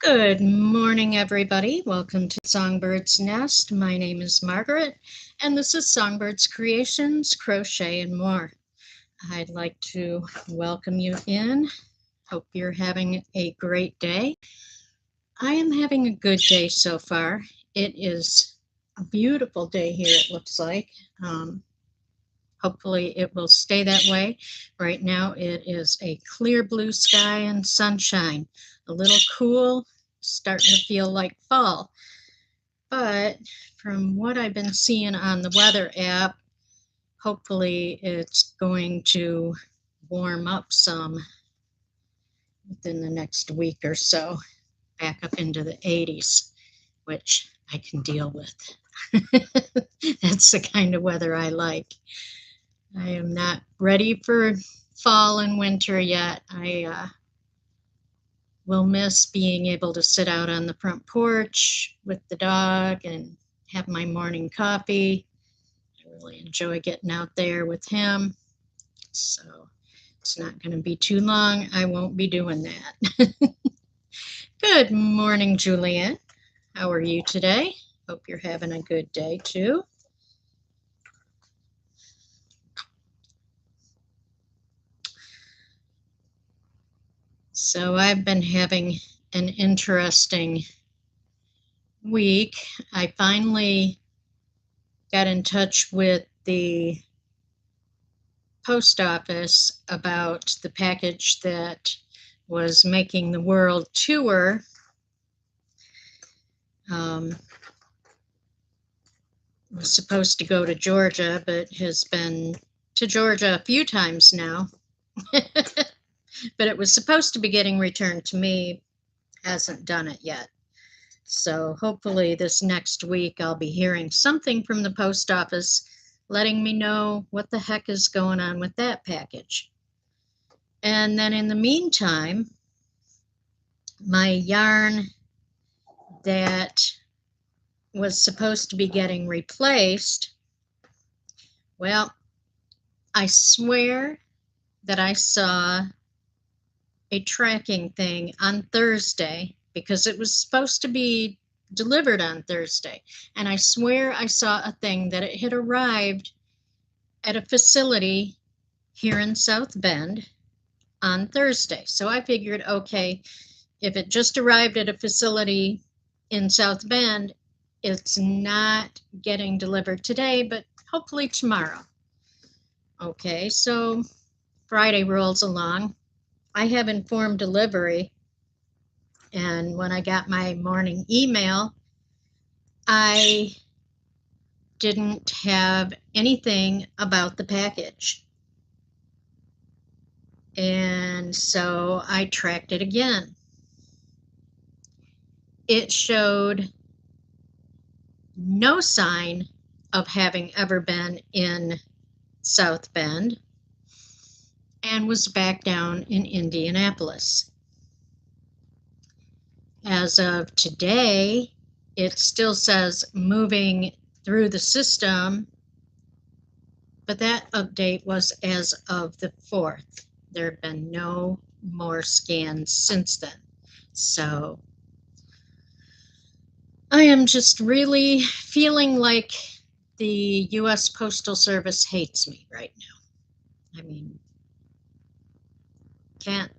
Good morning, everybody. Welcome to Songbird's Nest. My name is Margaret, and this is Songbirds Creations, Crochet, and More. I'd like to welcome you in. Hope you're having a great day. I am having a good day so far. It is a beautiful day here, it looks like. Hopefully it will stay that way. Right now it is a clear blue sky and sunshine. A little cool, starting to feel like fall. But from what I've been seeing on the weather app, hopefully it's going to warm up some within the next week or so, back up into the 80s, which I can deal with. That's the kind of weather I like. I am not ready for fall and winter yet. I will miss being able to sit out on the front porch with the dog and have my morning coffee. I really enjoy getting out there with him. So it's not going to be too long. I won't be doing that. Good morning, Julianne. How are you today? Hope you're having a good day too. So I've been having an interesting week. I finally got in touch with the post office about the package that was making the world tour. Was supposed to go to Georgia, but has been to Georgia a few times now. But it was supposed to be getting returned to me, hasn't done it yet. So hopefully this next week I'll be hearing something from the post office letting me know what the heck is going on with that package. And then in the meantime, my yarn that was supposed to be getting replaced, well, I swear that I saw a tracking thing on Thursday because it was supposed to be delivered on Thursday. And I swear I saw a thing that it had arrived at a facility here in South Bend on Thursday. So I figured, okay, if it just arrived at a facility in South Bend, it's not getting delivered today, but hopefully tomorrow. Okay, so Friday rolls along. I have informed delivery, and when I got my morning email, I didn't have anything about the package. And so I tracked it again. It showed no sign of having ever been in South Bend and was back down in Indianapolis. As of today, it still says moving through the system, but that update was as of the 4th. There have been no more scans since then. So I am just really feeling like the U.S. Postal Service hates me right now. I mean, can't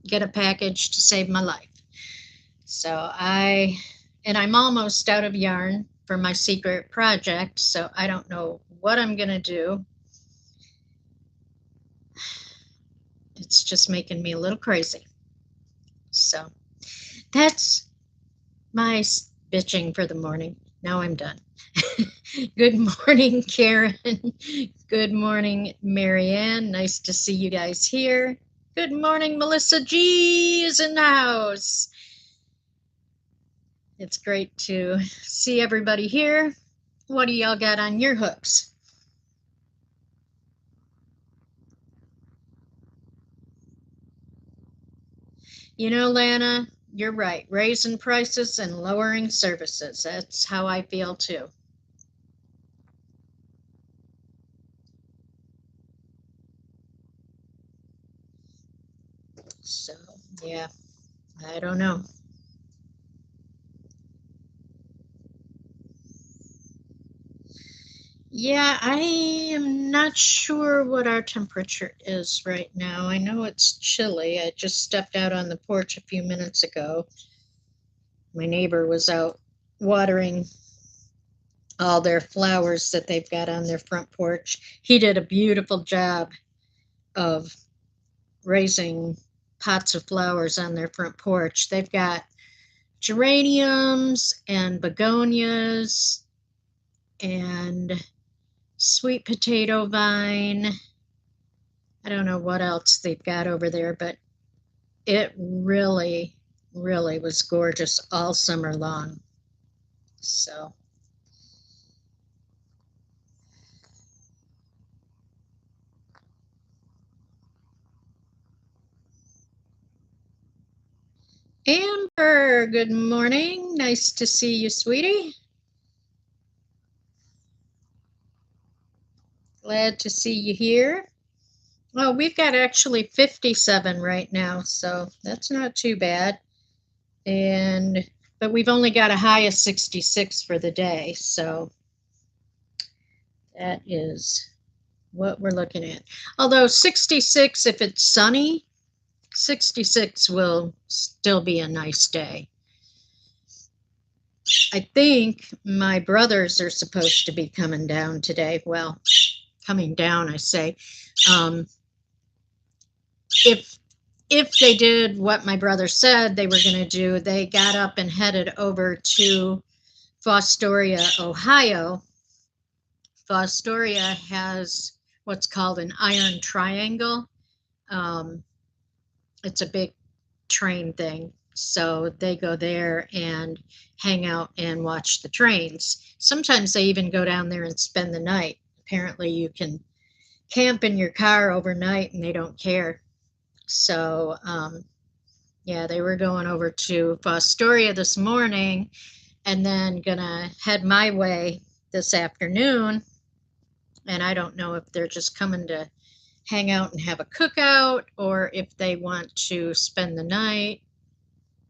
get a package to save my life. So I'm almost out of yarn for my secret project, so I don't know what I'm going to do. It's just making me a little crazy. So that's my bitching for the morning. Now I'm done. Good morning, Karen. Good morning, Marianne. Nice to see you guys here. Good morning, Melissa G is in the house. It's great to see everybody here. What do y'all got on your hooks? You know, Lana, you're right. Raising prices and lowering services. That's how I feel too. So, yeah, I don't know. Yeah, I am not sure what our temperature is right now. I know it's chilly. I just stepped out on the porch a few minutes ago. My neighbor was out watering all their flowers that they've got on their front porch. He did a beautiful job of raising pots of flowers on their front porch. They've got geraniums and begonias and sweet potato vine. I don't know what else they've got over there, but it really, really was gorgeous all summer long. So, Amber, good morning. Nice to see you, sweetie. Glad to see you here. Well, we've got actually 57 right now, so that's not too bad. But we've only got a high of 66 for the day, so that is what we're looking at. Although 66, if it's sunny, 66 will still be a nice day. I think my brothers are supposed to be coming down today. Well, coming down, I say. Um, if they did what my brother said they were going to do, they got up and headed over to Fostoria, Ohio. Fostoria has what's called an iron triangle. Um, it's a big train thing. So they go there and hang out and watch the trains. Sometimes they even go down there and spend the night. Apparently, you can camp in your car overnight and they don't care. So, yeah, they were going over to Fostoria this morning and then gonna head my way this afternoon. And I don't know if they're just coming to hang out and have a cookout or if they want to spend the night.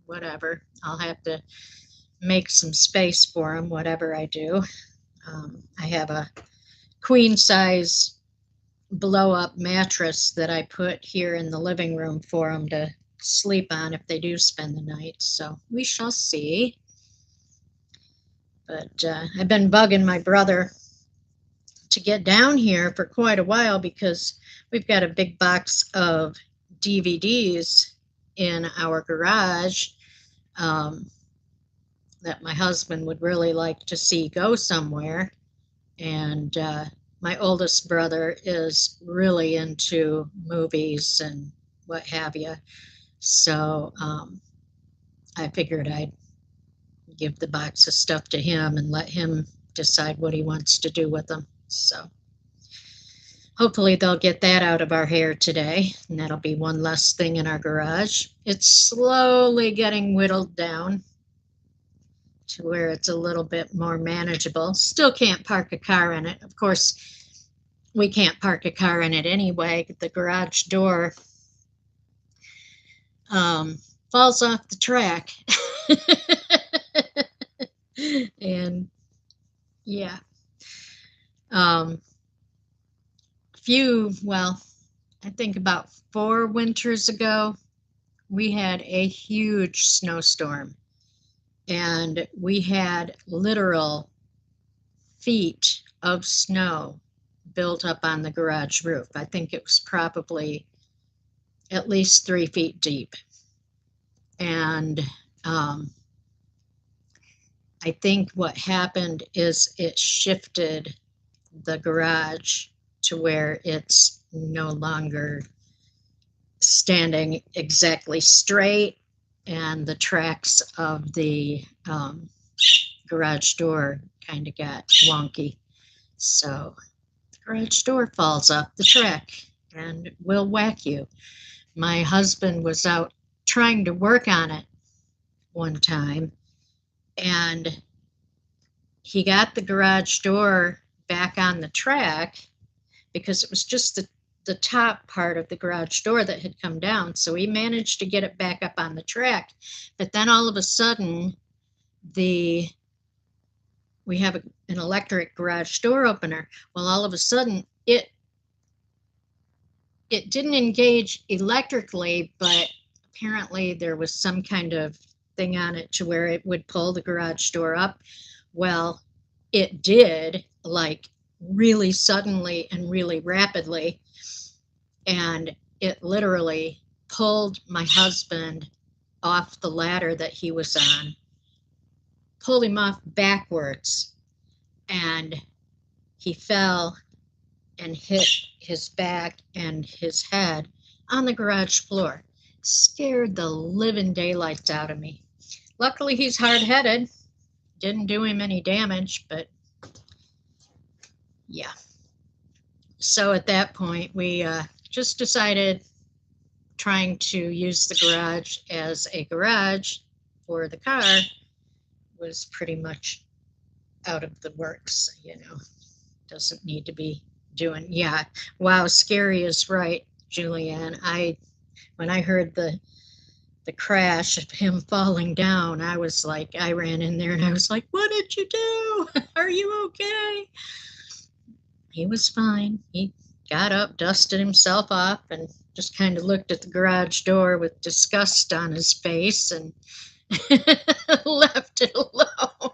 Whatever. I'll have to make some space for them, whatever I do. I have a queen size blow up mattress that I put here in the living room for them to sleep on if they do spend the night. So we shall see. But I've been bugging my brother to get down here for quite a while because we've got a big box of DVDs in our garage that my husband would really like to see go somewhere. And my oldest brother is really into movies and what have you. So I figured I'd give the box of stuff to him and let him decide what he wants to do with them. So hopefully they'll get that out of our hair today, and that'll be one less thing in our garage. It's slowly getting whittled down to where it's a little bit more manageable. Still can't park a car in it. Of course, we can't park a car in it anyway. The garage door falls off the track. And yeah, well, I think about 4 winters ago, we had a huge snowstorm and we had literal feet of snow built up on the garage roof. I think it was probably at least 3 feet deep. And I think what happened is it shifted the garage to where it's no longer standing exactly straight, and the tracks of the garage door kind of got wonky. So the garage door falls off the track and will whack you. My husband was out trying to work on it one time, and he got the garage door back on the track because it was just the top part of the garage door that had come down. So he managed to get it back up on the track. But then all of a sudden, we have an electric garage door opener. Well, all of a sudden it didn't engage electrically, but apparently there was some kind of thing on it to where it would pull the garage door up. Well, it did, like really suddenly and really rapidly, and it literally pulled my husband off the ladder that he was on, pulled him off backwards, and he fell and hit his back and his head on the garage floor. Scared the living daylights out of me. Luckily, he's hard-headed. Didn't do him any damage, but yeah. So at that point, we just decided trying to use the garage as a garage for the car was pretty much out of the works, you know. Doesn't need to be doing. Yeah. Wow, scary is right, Julianne. When I heard the crash of him falling down, I was like, I ran in there and I was like, what did you do? Are you okay? He was fine. He got up, dusted himself off, and just kind of looked at the garage door with disgust on his face and left it alone.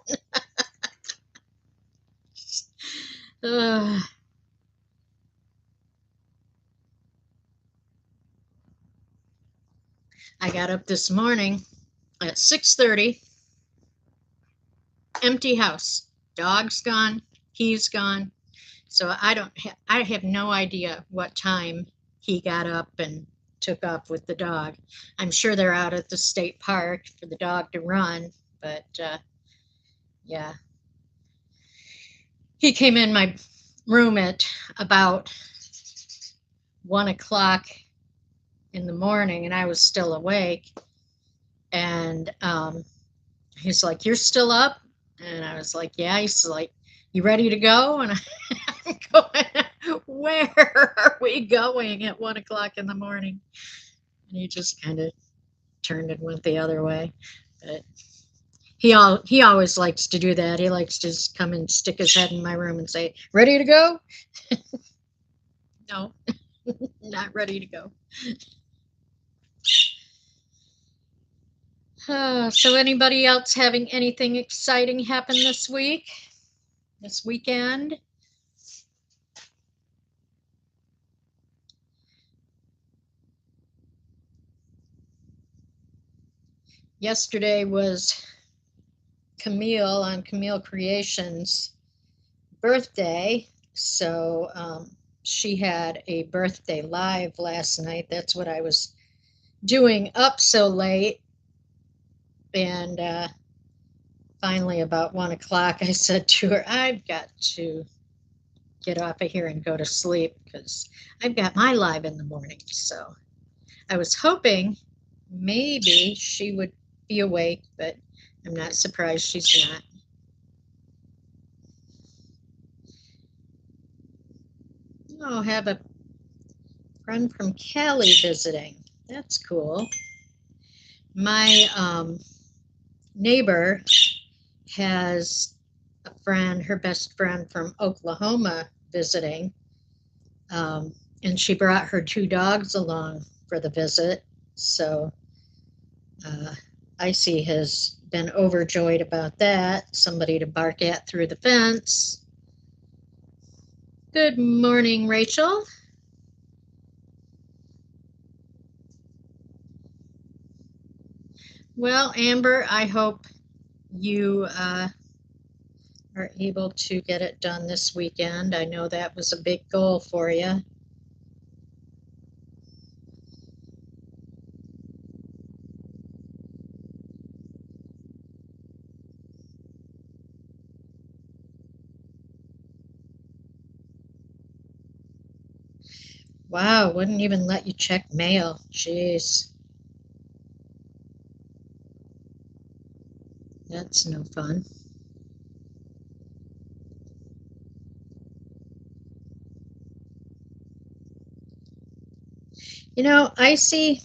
I got up this morning at 6:30, empty house. Dog's gone, he's gone. So I have no idea what time he got up and took off with the dog. I'm sure they're out at the state park for the dog to run, but yeah. He came in my room at about 1 o'clock in the morning and I was still awake. And he's like, you're still up? And I was like, yeah. He's like, you ready to go? And I'm going, where are we going at 1 o'clock in the morning? And he just kind of turned and went the other way. But he always likes to do that. He likes to just come and stick his head in my room and say, ready to go? No, not ready to go. So anybody else having anything exciting happen this weekend? Yesterday was Camille Creations' birthday, so she had a birthday live last night. That's what I was doing up so late. And finally, about 1 o'clock, I said to her, I've got to get off of here and go to sleep because I've got my live in the morning. So I was hoping maybe she would be awake, but I'm not surprised she's not. Oh, have a friend from Cali visiting. That's cool. My neighbor has a friend, her best friend from Oklahoma visiting, and she brought her 2 dogs along for the visit. So Icy has been overjoyed about that. Somebody to bark at through the fence. Good morning, Rachel. Well, Amber, I hope you are able to get it done this weekend. I know that was a big goal for you. Wow, wouldn't even let you check mail. Jeez. That's no fun. You know, Icy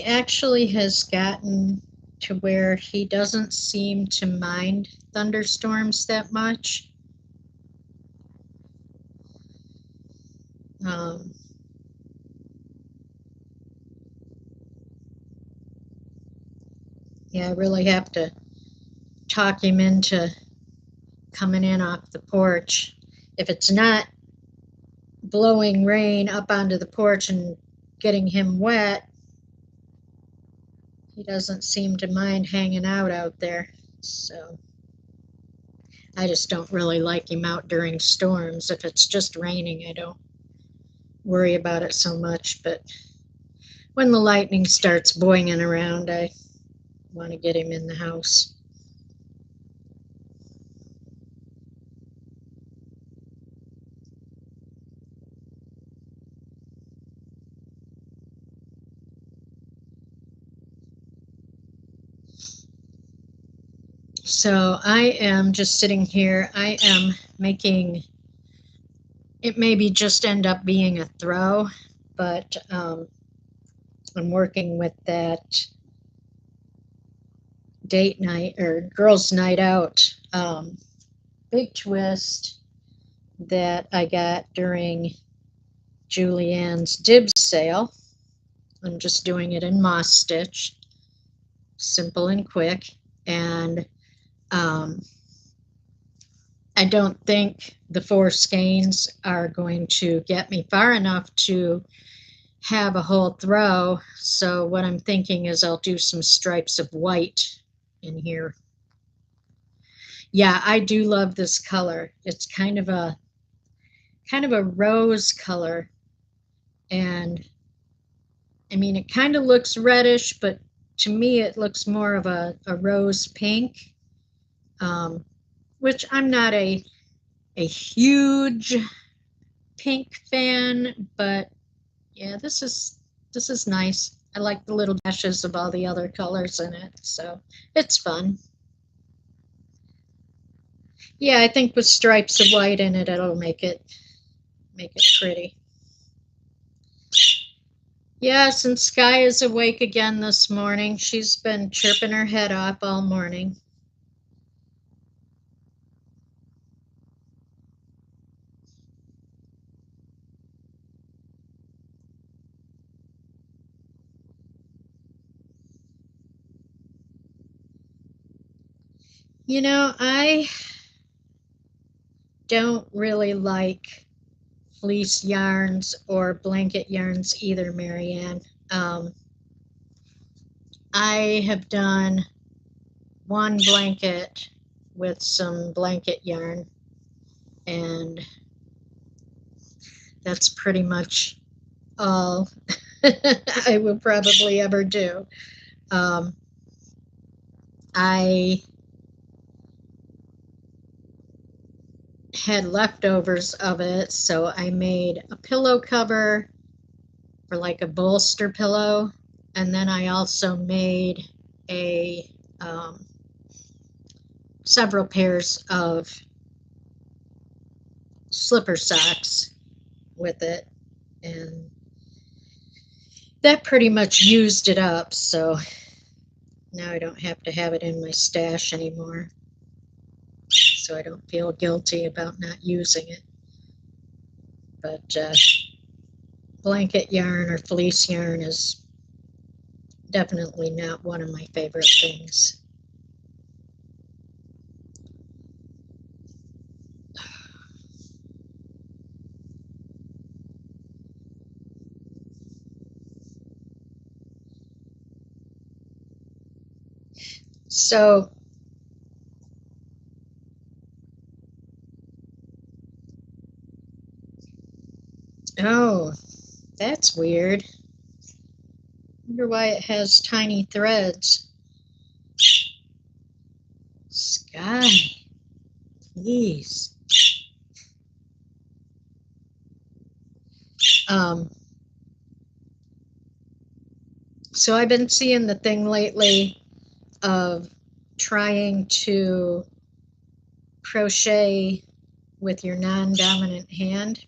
actually has gotten to where he doesn't seem to mind thunderstorms that much. Um, yeah, I really have to talk him into coming in off the porch. If it's not blowing rain up onto the porch and getting him wet, he doesn't seem to mind hanging out there. So I just don't really like him out during storms. If it's just raining, I don't worry about it so much. But when the lightning starts boinging around, I want to get him in the house. So I am just sitting here. I am making, it maybe just end up being a throw, but I'm working with that date night or girls' night out big twist that I got during Julianne's Dibs sale. I'm just doing it in moss stitch, simple and quick, and I don't think the 4 skeins are going to get me far enough to have a whole throw. So what I'm thinking is I'll do some stripes of white in here. Yeah, I do love this color. It's kind of a rose color, and I mean it kind of looks reddish, but to me it looks more of a rose pink, which I'm not a huge pink fan, but yeah, this is nice. I like the little dashes of all the other colors in it, so it's fun. Yeah, I think with stripes of white in it, it'll make it pretty. Yes, and Sky is awake again this morning. She's been chirping her head off all morning. You know, I don't really like fleece yarns or blanket yarns either, Marianne. I have done one blanket with some blanket yarn, and that's pretty much all I will probably ever do. I had leftovers of it, so I made a pillow cover for like a bolster pillow, and then I also made a several pairs of slipper socks with it, and that pretty much used it up, so now I don't have to have it in my stash anymore, so I don't feel guilty about not using it. But blanket yarn or fleece yarn is definitely not one of my favorite things. So oh, that's weird. Wonder why it has tiny threads. Sky, please. So I've been seeing the thing lately of trying to crochet with your non-dominant hand.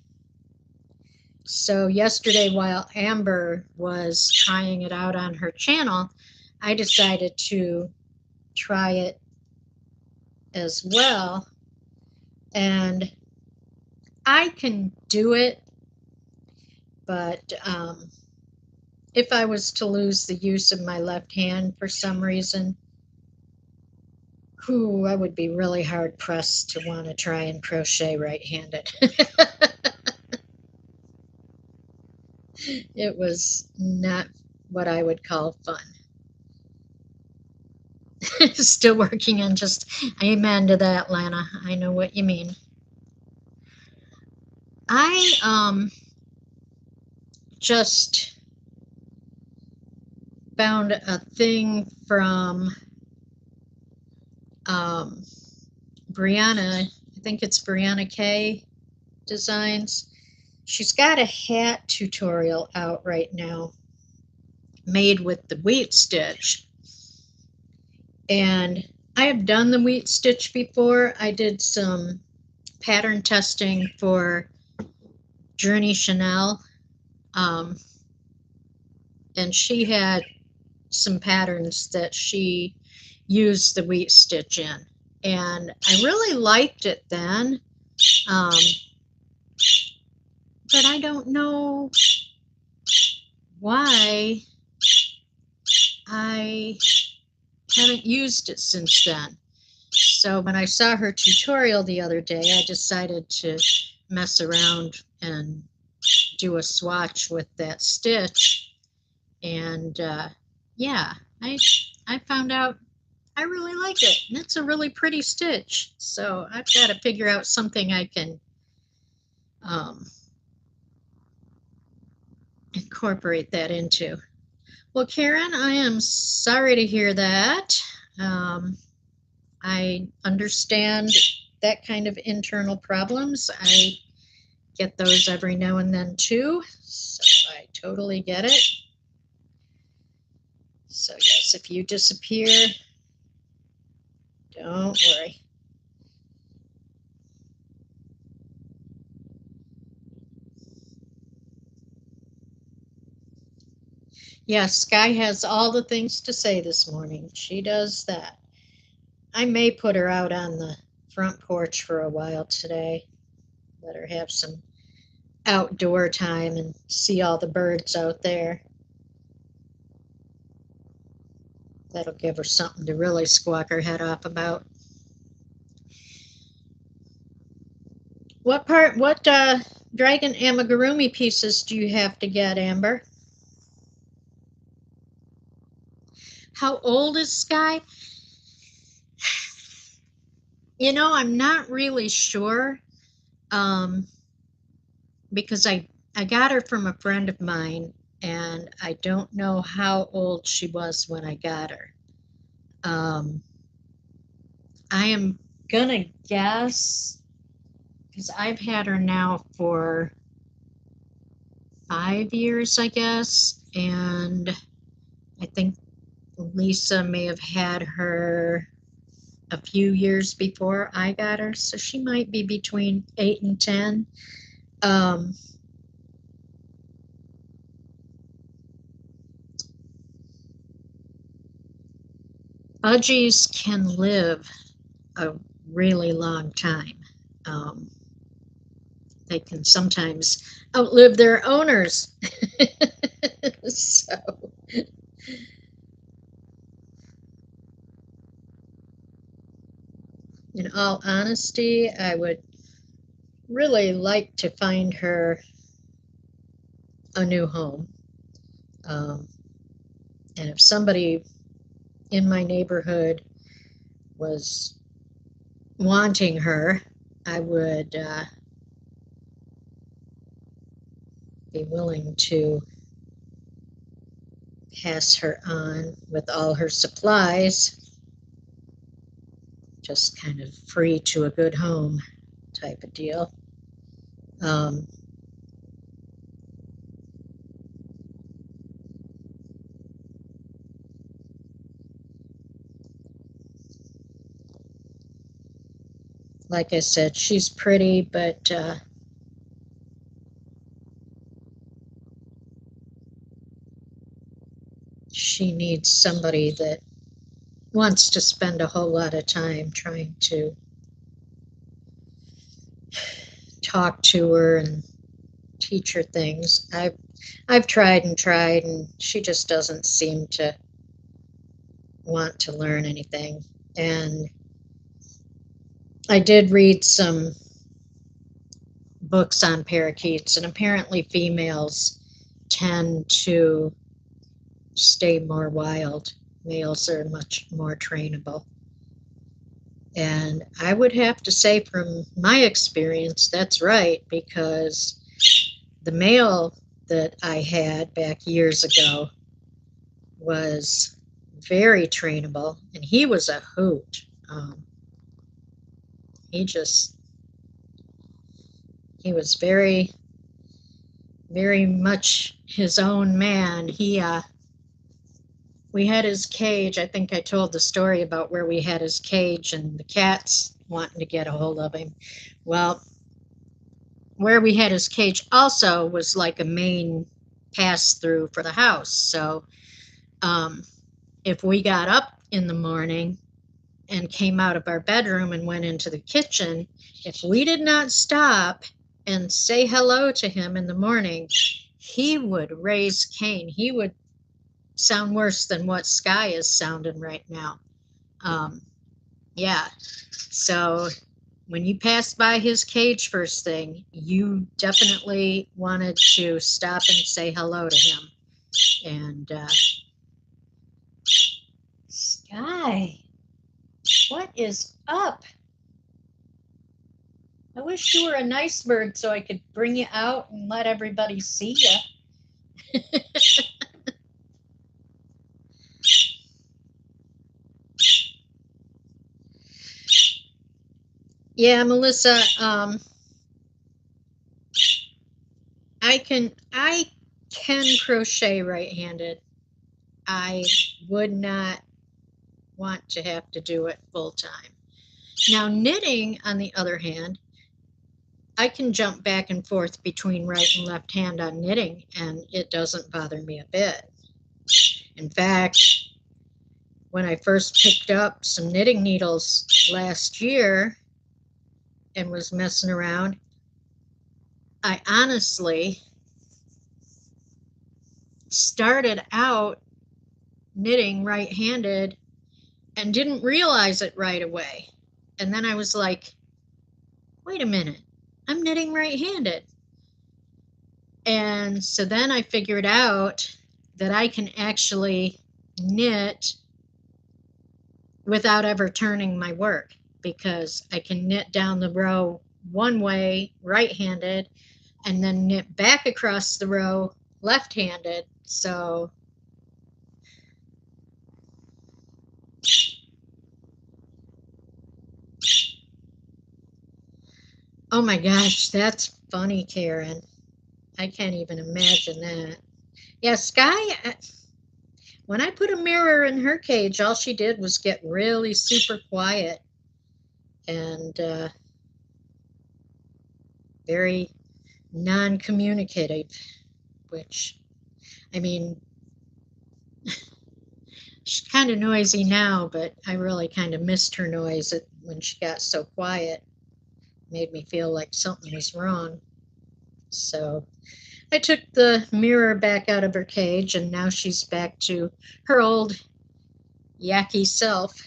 So yesterday, while Amber was trying it out on her channel, I decided to try it as well. And I can do it, but if I was to lose the use of my left hand for some reason, I would be really hard pressed to want to try and crochet right-handed. It was not what I would call fun. Still working on just amen to that, Lana. I know what you mean. I just found a thing from Brianna. I think it's Brianna K Designs. She's got a hat tutorial out right now made with the wheat stitch. And I have done the wheat stitch before. I did some pattern testing for Journey Chanel. And she had some patterns that she used the wheat stitch in. And I really liked it then. But I don't know why I haven't used it since then. So when I saw her tutorial the other day, I decided to mess around and do a swatch with that stitch. And yeah, I found out I really like it. And it's a really pretty stitch. So I've got to figure out something I can incorporate that into. Well, Karen, I am sorry to hear that. I understand that kind of internal problems. I get those every now and then too, so I totally get it. So yes, if you disappear, don't worry. Yes, Sky has all the things to say this morning. She does that. I may put her out on the front porch for a while today. Let her have some outdoor time and see all the birds out there. That'll give her something to really squawk her head off about. What dragon amigurumi pieces do you have to get, Amber? How old is Sky? You know, I'm not really sure because I got her from a friend of mine, and I don't know how old she was when I got her. I am gonna guess, because I've had her now for 5 years, I guess, and I think Lisa may have had her a few years before I got her, so she might be between 8 and 10. Budgies can live a really long time. They can sometimes outlive their owners. So, in all honesty, I would really like to find her a new home. And if somebody in my neighborhood was wanting her, I would be willing to pass her on with all her supplies, just kind of free to a good home type of deal. Like I said, she's pretty, but she needs somebody that wants to spend a whole lot of time trying to talk to her and teach her things. I've tried and tried, and she just doesn't seem to want to learn anything. And I did read some books on parakeets, and apparently females tend to stay more wild. Males are much more trainable. And I would have to say, from my experience, that's right, because the male that I had back years ago was very trainable, and he was a hoot. He just, he was very, very much his own man. We had his cage. I think I told the story about where we had his cage and the cats wanting to get a hold of him. Well, where we had his cage also was like a main pass through for the house. So um, if we got up in the morning and came out of our bedroom and went into the kitchen, if we did not stop and say hello to him in the morning, he would raise Cain. He would sound worse than what Sky is sounding right now. Um, yeah. So when you passed by his cage first thing, you definitely wanted to stop and say hello to him. And Sky, what is up? I wish you were a nice bird so I could bring you out and let everybody see you. Yeah, Melissa, I can crochet right-handed. I would not want to have to do it full time. Now, knitting, on the other hand, I can jump back and forth between right and left hand on knitting, and it doesn't bother me a bit. In fact, when I first picked up some knitting needles last year and was messing around, I honestly started out knitting right-handed and didn't realize it right away. And then I was like, wait a minute, I'm knitting right-handed. And so then I figured out that I can actually knit without ever turning my work, because I can knit down the row one way right-handed and then knit back across the row left-handed. So oh my gosh, that's funny, Karen. I can't even imagine that. Yeah, Sky, when I put a mirror in her cage, all she did was get really super quiet and very non communicative, which, I mean, she's kind of noisy now, but I really kind of missed her noise when she got so quiet. Made me feel like something was wrong. So I took the mirror back out of her cage, and now she's back to her old yucky self.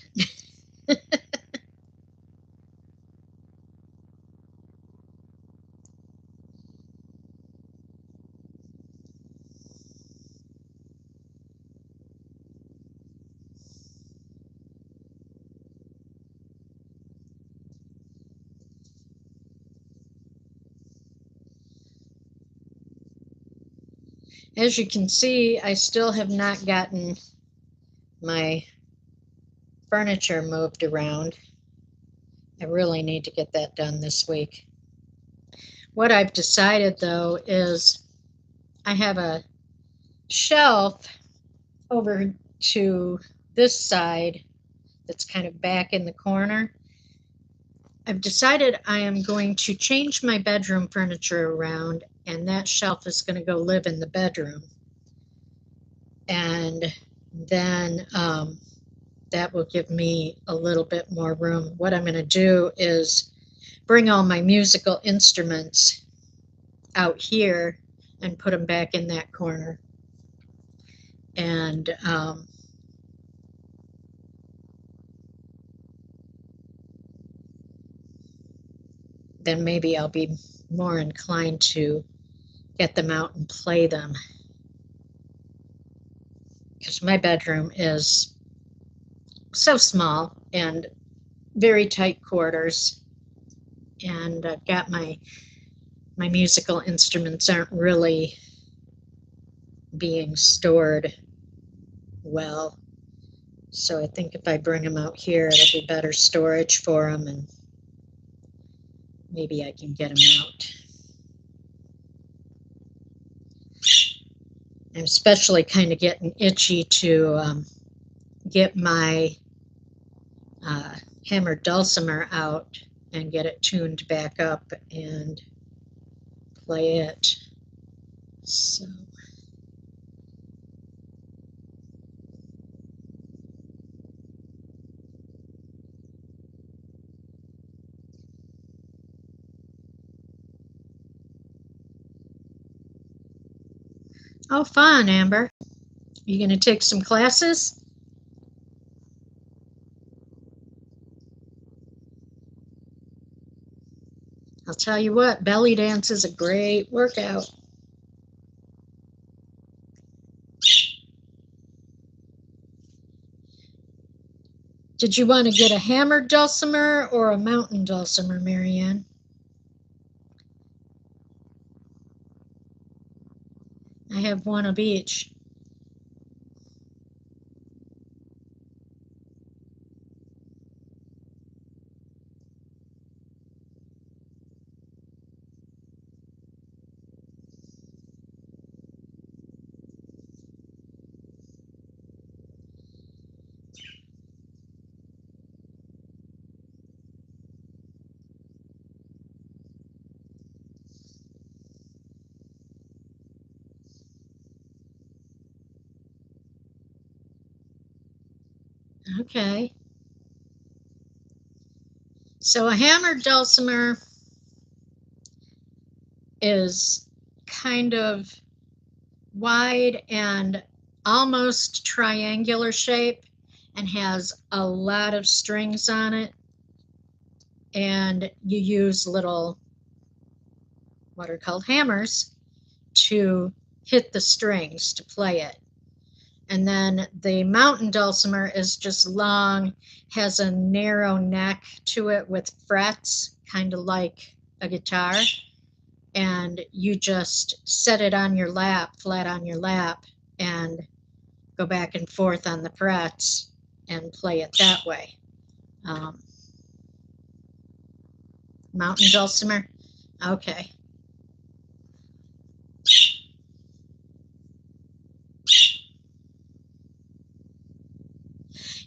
As you can see, I still have not gotten my furniture moved around. I really need to get that done this week. What I've decided, though, is I have a shelf over to this side that's kind of back in the corner. I've decided I am going to change my bedroom furniture around, and that shelf is going to go live in the bedroom. And then that will give me a little bit more room. What I'm going to do is bring all my musical instruments out here and put them back in that corner. And then maybe I'll be more inclined to get them out and play them. Because my bedroom is so small and very tight quarters. And I've got my musical instruments aren't really being stored well. So I think if I bring them out here, it'll be better storage for them, and maybe I can get them out. I'm especially kind of getting itchy to get my hammered dulcimer out and get it tuned back up and play it. So oh, fun, Amber. You going to take some classes? I'll tell you what, belly dance is a great workout. Did you want to get a hammered dulcimer or a mountain dulcimer, Marianne? I have one of each. Okay. So a hammered dulcimer is kind of wide and almost triangular shape and has a lot of strings on it. And you use little, what are called hammers, to hit the strings to play it. And then the mountain dulcimer is just long, has a narrow neck to it with frets, kind of like a guitar. And you just set it on your lap, flat on your lap, and go back and forth on the frets and play it that way. Mountain dulcimer? Okay.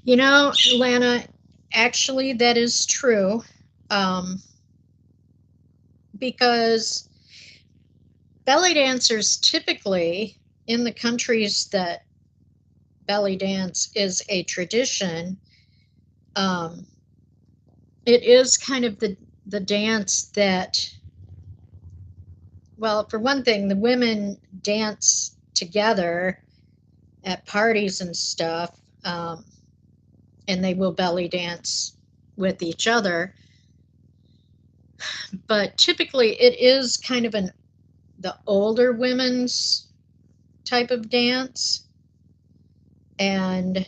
You know, Lana, actually, that is true. Because belly dancers typically, in the countries that belly dance is a tradition, it is kind of the dance that, well, for one thing, the women dance together at parties and stuff, and they will belly dance with each other. But typically, it is kind of the older women's type of dance. And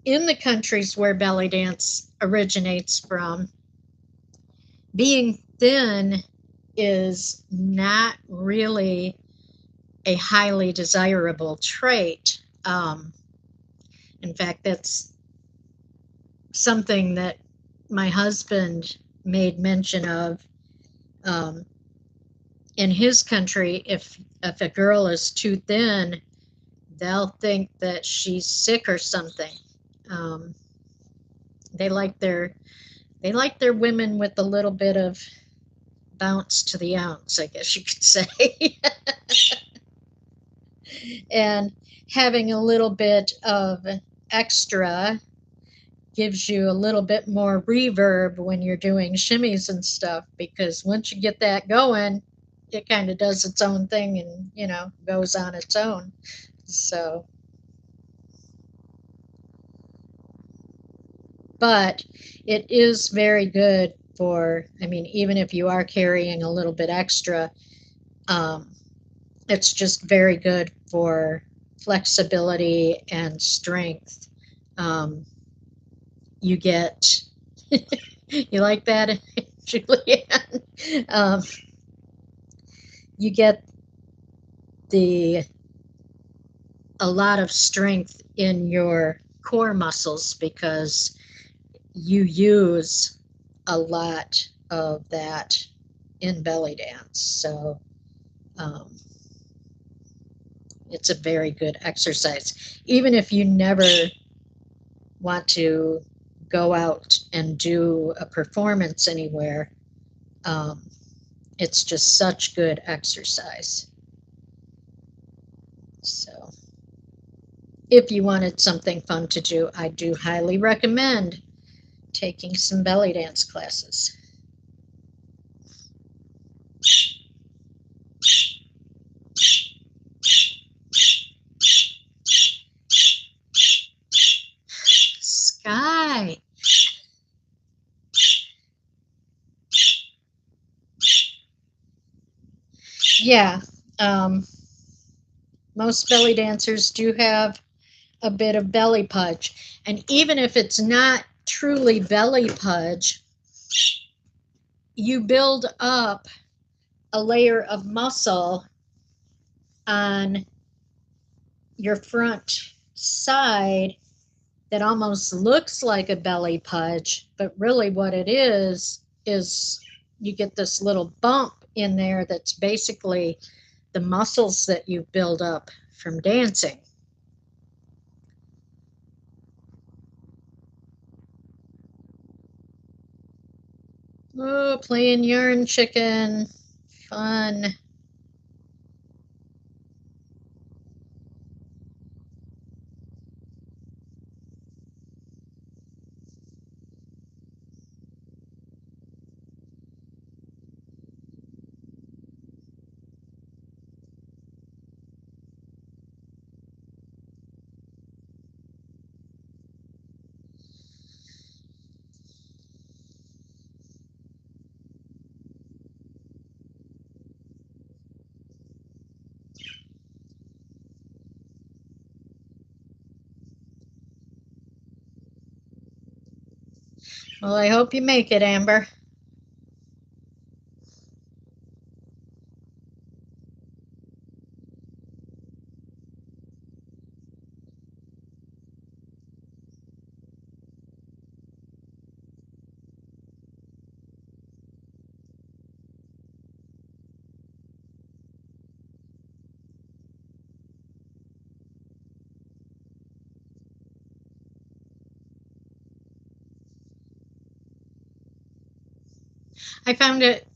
in the countries where belly dance originates from, being thin is not really a highly desirable trait. In fact, that's something that my husband made mention of. In his country, if a girl is too thin, they'll think that she's sick or something. They like their women with a little bit of bounce to the ounce, I guess you could say. And having a little bit of extra gives you a little bit more reverb when you're doing shimmies and stuff, because once you get that going, it kind of does its own thing and, goes on its own. So, but it is very good for, I mean, even if you are carrying a little bit extra, um, it's just very good for flexibility and strength. Um, you get, you like that, Julianne? You get a lot of strength in your core muscles because you use a lot of that in belly dance. So it's a very good exercise. Even if you never want to go out and do a performance anywhere, it's just such good exercise. So if you wanted something fun to do, I do highly recommend taking some belly dance classes. Sky. Yeah, most belly dancers do have a bit of belly pudge. And even if it's not truly belly pudge, you build up a layer of muscle on your front side that almost looks like a belly pudge, but really what it is you get this little bump in there that's basically the muscles that you build up from dancing. Oh, playing yarn chicken. Fun. Well, I hope you make it, Amber. I found it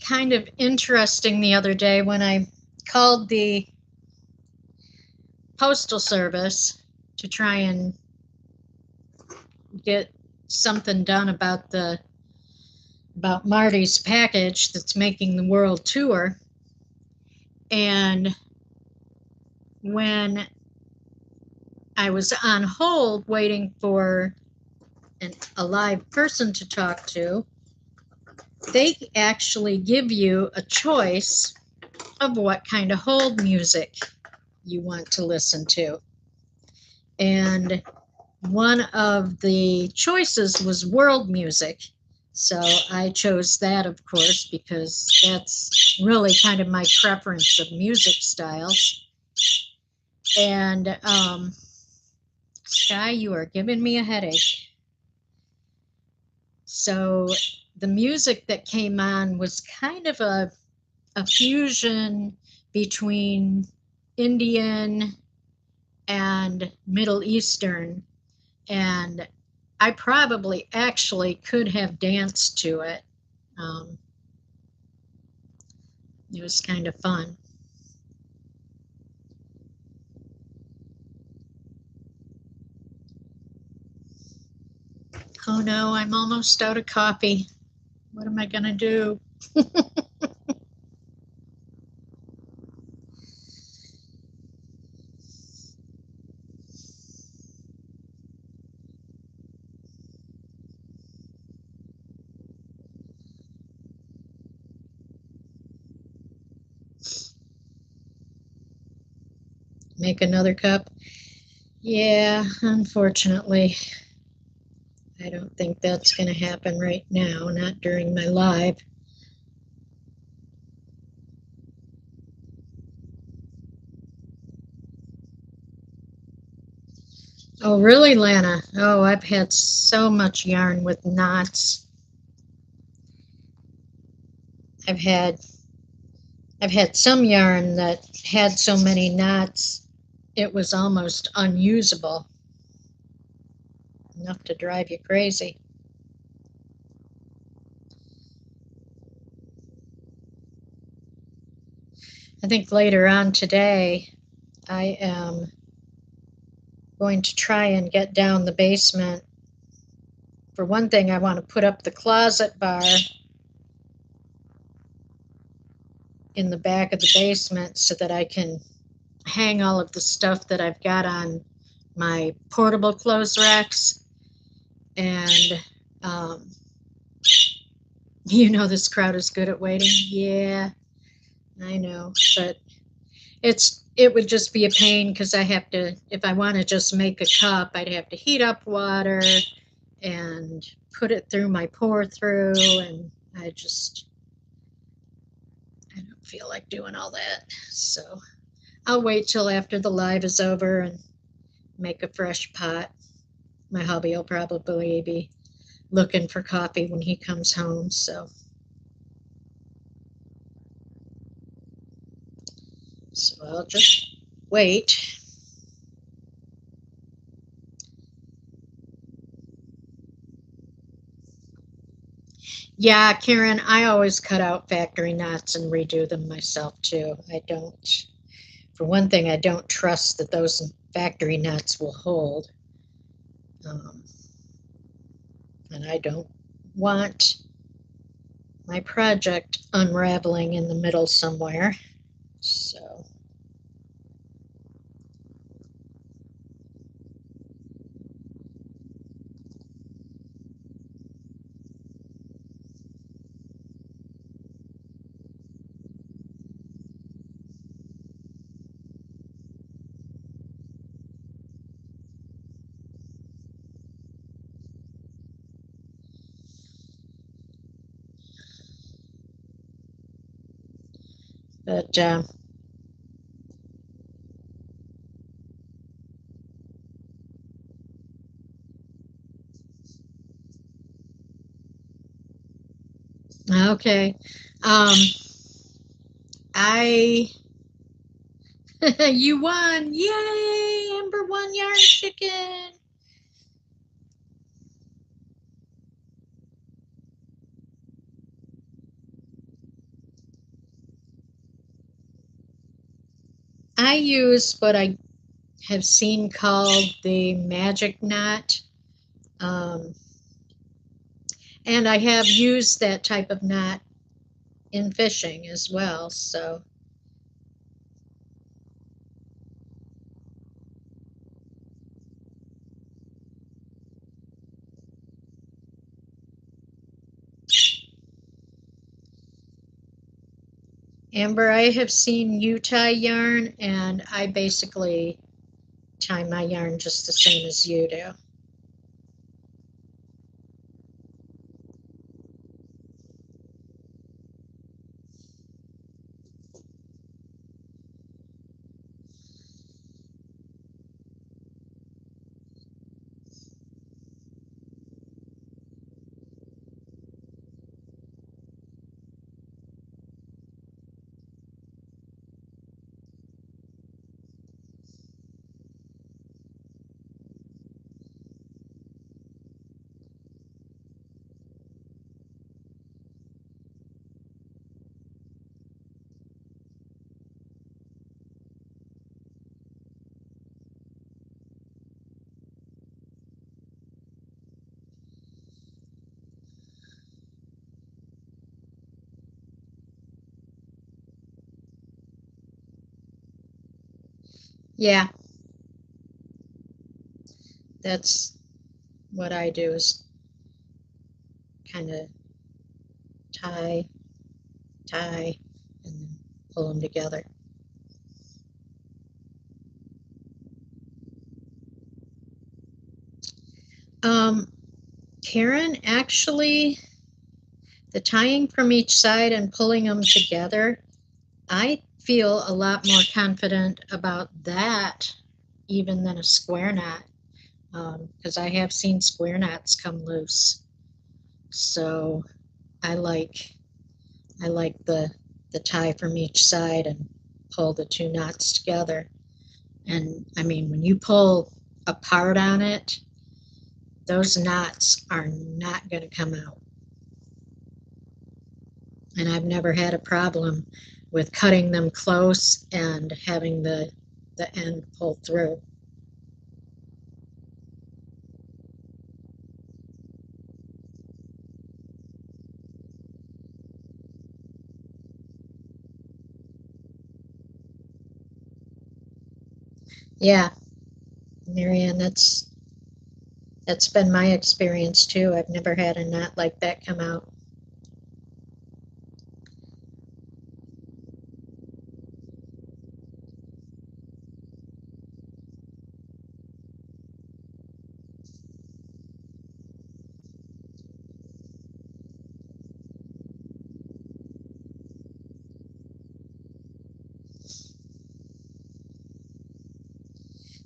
kind of interesting the other day when I called the postal service to try and get something done about Marty's package that's making the world tour. And when I was on hold waiting for a live person to talk to, they actually give you a choice of what kind of hold music you want to listen to. And one of the choices was world music. So I chose that, of course, because that's really kind of my preference of music styles. And Sky, you are giving me a headache. So the music that came on was kind of a fusion between Indian and Middle Eastern, and I probably actually could have danced to it. It was kind of fun. Oh no, I'm almost out of coffee. What am I gonna do? Make another cup? Yeah, unfortunately. I don't think that's going to happen right now, not during my live. Oh, really, Lana? Oh, I've had so much yarn with knots. I've had I've had some yarn that had so many knots it was almost unusable, enough to drive you crazy. I think later on today I am going to try and get down the basement. For one thing, I want to put up the closet bar in the back of the basement so that I can hang all of the stuff that I've got on my portable clothes racks. And um, you know, this crowd is good at waiting. Yeah, I know, but it would just be a pain because I have to, if I want to just make a cup, I'd have to heat up water and put it through my pour through, and I don't feel like doing all that. So I'll wait till after the live is over and make a fresh pot. My hubby will probably be looking for coffee when he comes home, so I'll just wait. Yeah, Karen, I always cut out factory knots and redo them myself too. I don't, for one thing, I don't trust that those factory knots will hold. Um, and I don't want my project unraveling in the middle somewhere. So, but okay. Um, I you won! Yay! Amber won yarn chicken. I use what I have seen called the magic knot, um, and I have used that type of knot in fishing as well. So, Amber, I have seen you tie yarn, and I basically tie my yarn just the same as you do. Yeah, that's what I do is kind of tie, tie, and then pull them together. Um, Karen, actually, the tying from each side and pulling them together, I feel a lot more confident about that even than a square knot, because I have seen square knots come loose. So I like I like the tie from each side and pull the two knots together. And I mean, when you pull apart on it, those knots are not going to come out. And I've never had a problem with cutting them close and having the end pull through. Yeah, Marianne, that's been my experience too. I've never had a knot like that come out.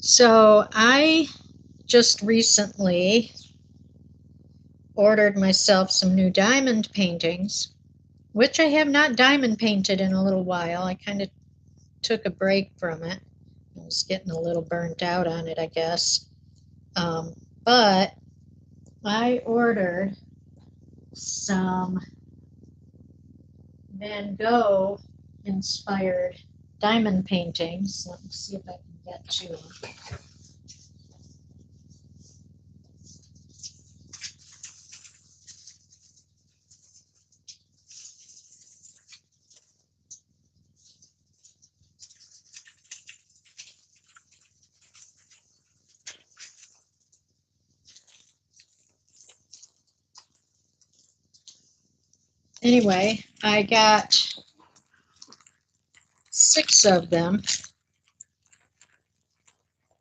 So I just recently ordered myself some new diamond paintings, which I have not diamond painted in a little while. I kind of took a break from it. I was getting a little burnt out on it, I guess. But I ordered some Van Gogh inspired diamond paintings. Let me see if I can get to them. Anyway, I got 6 of them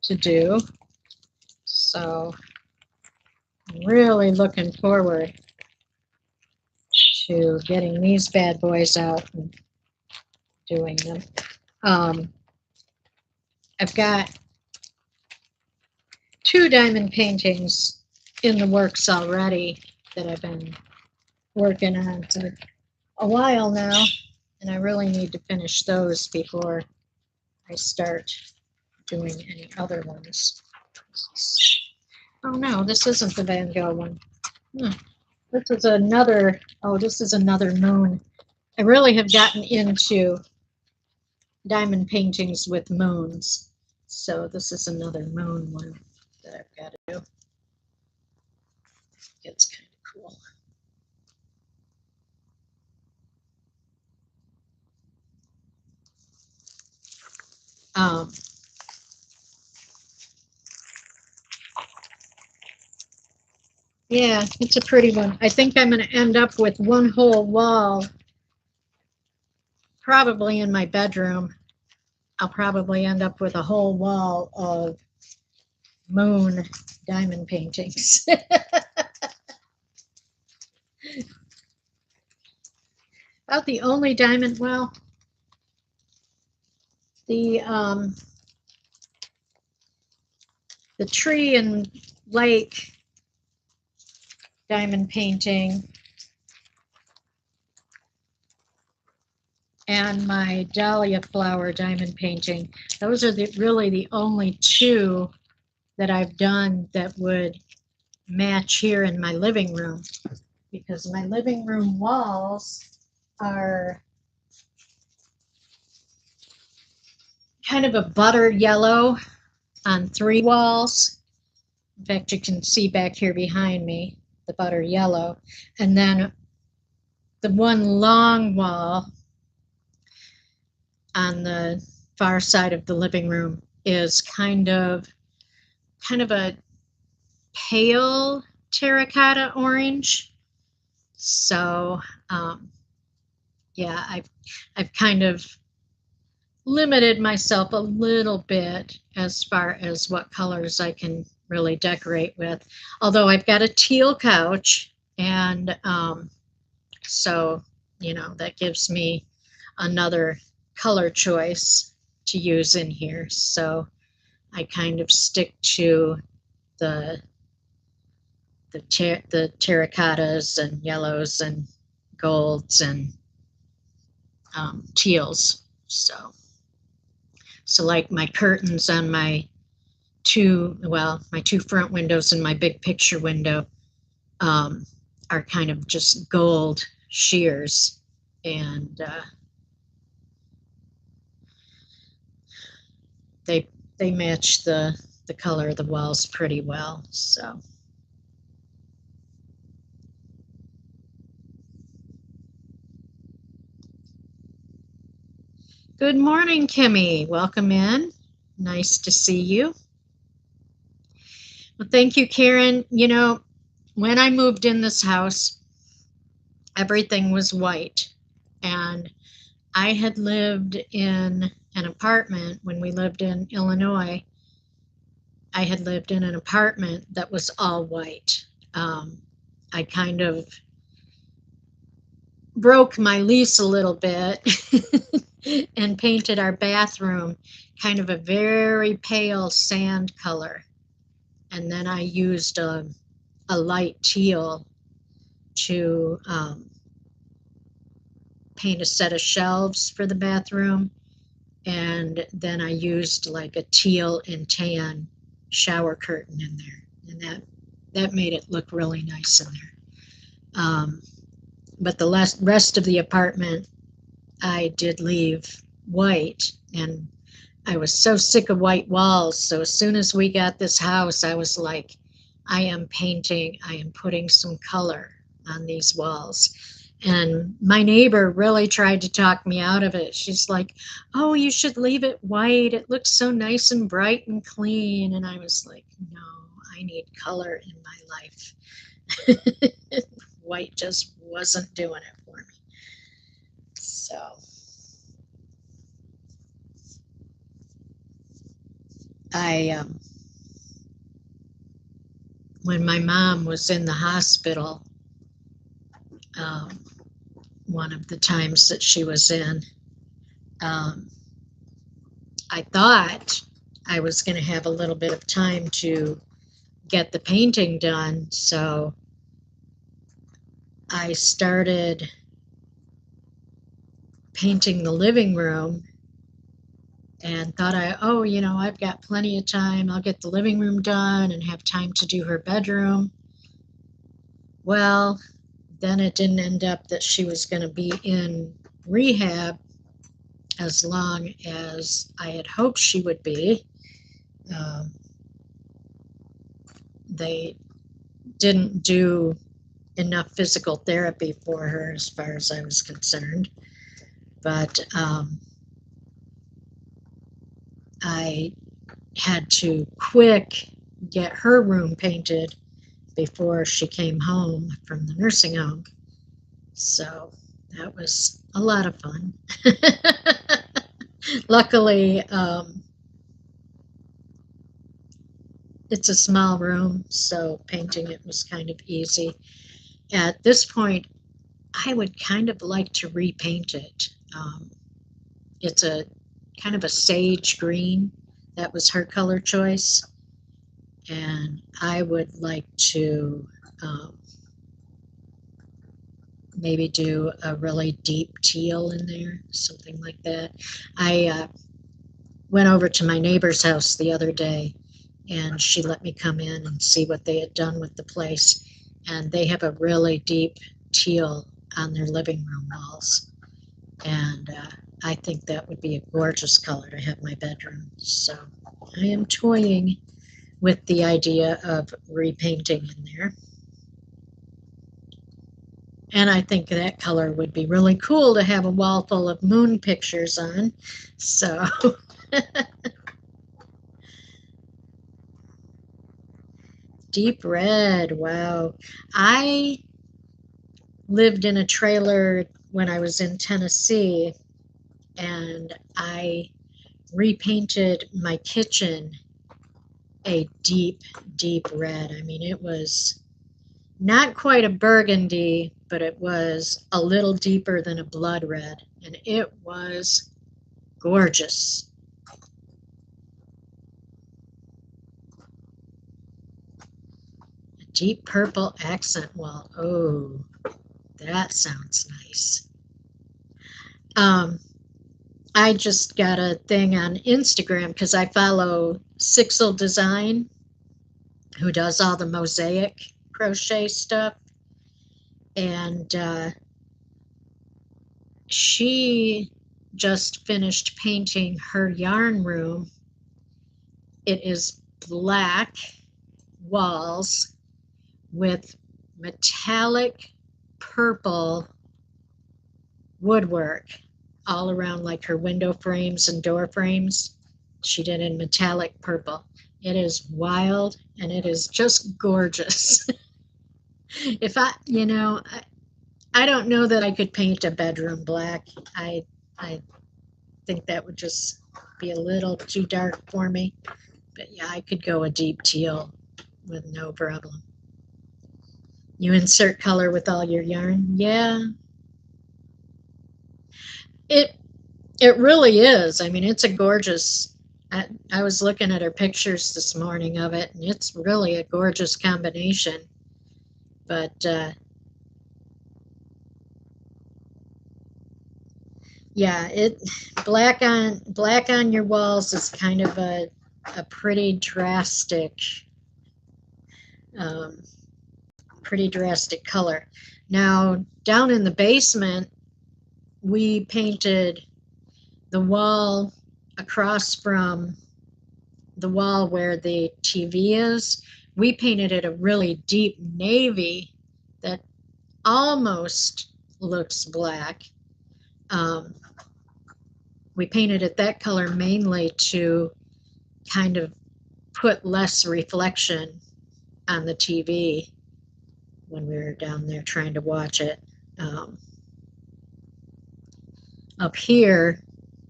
to do. So I'm really looking forward to getting these bad boys out and doing them. Um, I've got 2 diamond paintings in the works already that I've been working on for a while now, and I really need to finish those before I start doing any other ones. Oh no, this isn't the Van Gogh one. This is another, oh, this is another moon. I really have gotten into diamond paintings with moons. So this is another moon one that I've got to do. It's kind of cool. Um, yeah, it's a pretty one. I think I'm going to end up with one whole wall, probably in my bedroom. I'll probably end up with a whole wall of moon diamond paintings. About the only diamond, well, the the tree and lake diamond painting and my dahlia flower diamond painting. Those are really the only 2 that I've done that would match here in my living room, because my living room walls are kind of a butter yellow on 3 walls. In fact, you can see back here behind me the butter yellow, and then the one long wall on the far side of the living room is kind of a pale terracotta orange. So yeah, I've kind of limited myself a little bit as far as what colors I can really decorate with. Although I've got a teal couch, and so that gives me another color choice to use in here. So I kind of stick to the the terracottas and yellows and golds and teals. So like my curtains on my two front windows and my big picture window um, are kind of just gold shears, and they match the color of the walls pretty well. So good morning, Kimmy. Welcome in. Nice to see you. Well, thank you, Karen. When I moved in this house, everything was white, and I had lived in an apartment when we lived in Illinois. I had lived in an apartment that was all white. I kind of broke my lease a little bit and painted our bathroom kind of a very pale sand color. And then I used a light teal to paint a set of shelves for the bathroom. And then I used like a teal and tan shower curtain in there. And that made it look really nice in there. But the rest of the apartment, I did leave white, and I was so sick of white walls. So as soon as we got this house, I was like, I am putting some color on these walls. And my neighbor really tried to talk me out of it. She's like, oh, you should leave it white. It looks so nice and bright and clean. And I was like, no, I need color in my life. White just wasn't doing it for me. So when my mom was in the hospital, um, one of the times that she was in, um, I thought I was going to have a little bit of time to get the painting done. So I started painting the living room and thought I've got plenty of time. I'll get the living room done and have time to do her bedroom. Well, then it didn't end up that she was going to be in rehab as long as I had hoped she would be. They didn't do enough physical therapy for her as far as I was concerned. But I had to quick get her room painted before she came home from the nursing home. So that was a lot of fun. Luckily, it's a small room, so painting it was kind of easy. At this point, I would kind of like to repaint it. It's a kind of a sage green. That was her color choice. And I would like to maybe do a really deep teal in there, something like that. I went over to my neighbor's house the other day, and she let me come in and see what they had done with the place. And they have a really deep teal on their living room walls. And I think that would be a gorgeous color to have my bedroom. So I am toying with the idea of repainting in there. And I think that color would be really cool to have a wall full of moon pictures on. So Deep red. Wow. I lived in a trailer when I was in Tennessee, and I repainted my kitchen a deep, deep red. I mean, it was not quite a burgundy, but it was a little deeper than a blood red, and it was gorgeous. A deep purple accent wall. Oh, that sounds nice. Um, I just got a thing on Instagram because I follow Sixel Design, who does all the mosaic crochet stuff, and she just finished painting her yarn room. It is black walls with metallic purple woodwork all around, like her window frames and door frames. She did in metallic purple. It is wild and it is just gorgeous. If I don't know that I could paint a bedroom black. I think that would just be a little too dark for me. But yeah, I could go a deep teal with no problem. You insert color with all your yarn. Yeah, it it really is. I mean, it's a gorgeous. I was looking at her pictures this morning of it, and it's really a gorgeous combination. But yeah, it black on your walls is kind of a um, pretty drastic color. Now down in the basement, we painted the wall across from the wall where the TV is. We painted it a really deep navy that almost looks black. Um, we painted it that color mainly to kind of put less reflection on the TV when we were down there trying to watch it. Um, Up here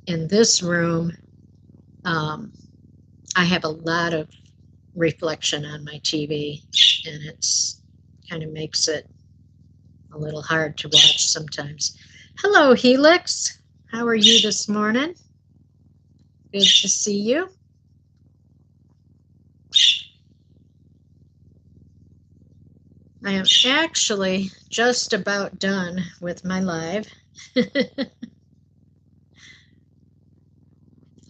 in this room, um, I have a lot of reflection on my TV, and it's kind of makes it a little hard to watch sometimes. Hello, Helix. How are you this morning? Good to see you. I am actually just about done with my live.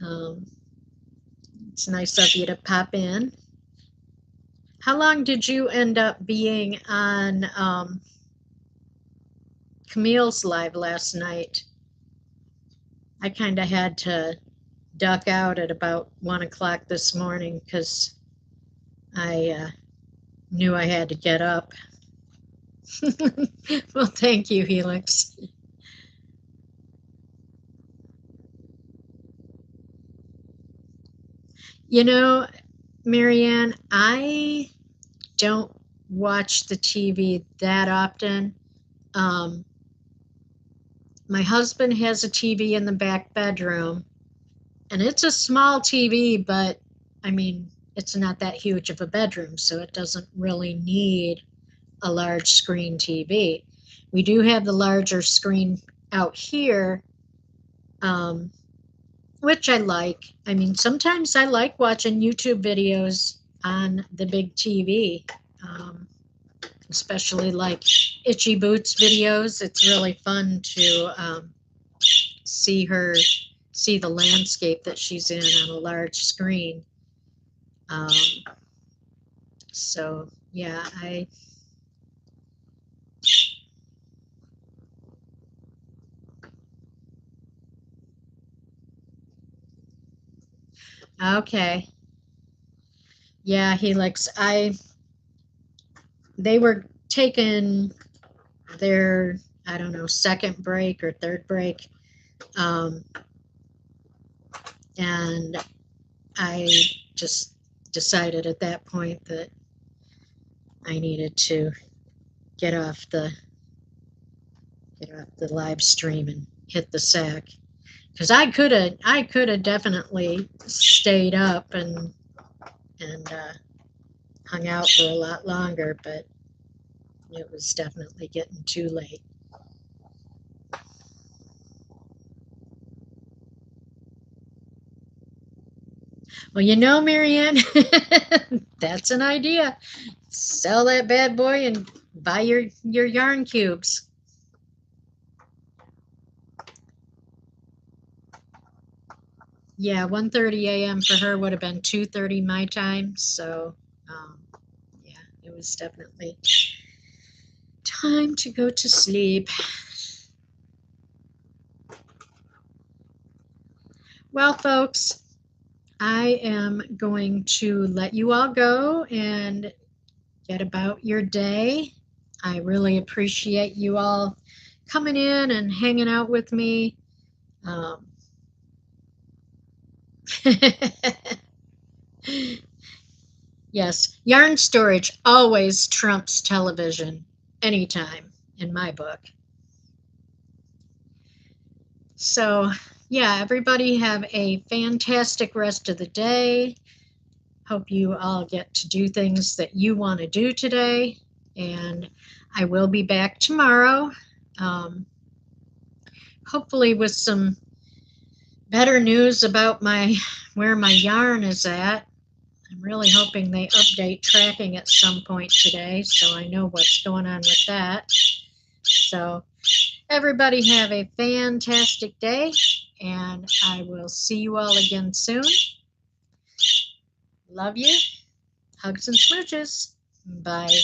um, it's nice of you to pop in. How long did you end up being on Camille's live last night? I kind of had to duck out at about 1 o'clock this morning because I knew I had to get up. Well, thank you, Helix. You know, Marianne, I don't watch the TV that often. Um, my husband has a TV in the back bedroom, and it's a small TV, but I mean, it's not that huge of a bedroom, so it doesn't really need a large screen TV. We do have the larger screen out here, um, which I like. I mean, sometimes I like watching YouTube videos on the big TV, especially like Itchy Boots videos. It's really fun to see her see the landscape that she's in on a large screen. Um, so yeah, I okay. Yeah, Helix. They were taking their, I don't know, second break or third break, um, and I just decided at that point that I needed to get off the live stream and hit the sack, because I could have definitely stayed up and hung out for a lot longer, but it was definitely getting too late. Well, Marianne, that's an idea. Sell that bad boy and buy your yarn cubes. Yeah, 1:30 a.m. for her would have been 2:30 my time. So, yeah, it was definitely time to go to sleep. Well, folks, I am going to let you all go and get about your day. I really appreciate you all coming in and hanging out with me. Um, yes, yarn storage always trumps television anytime in my book. So, yeah, everybody have a fantastic rest of the day. Hope you all get to do things that you want to do today. And I will be back tomorrow, hopefully with some better news about where my yarn is at. I'm really hoping they update tracking at some point today, so I know what's going on with that. So everybody have a fantastic day, and I will see you all again soon. Love you. Hugs and smooches. Bye.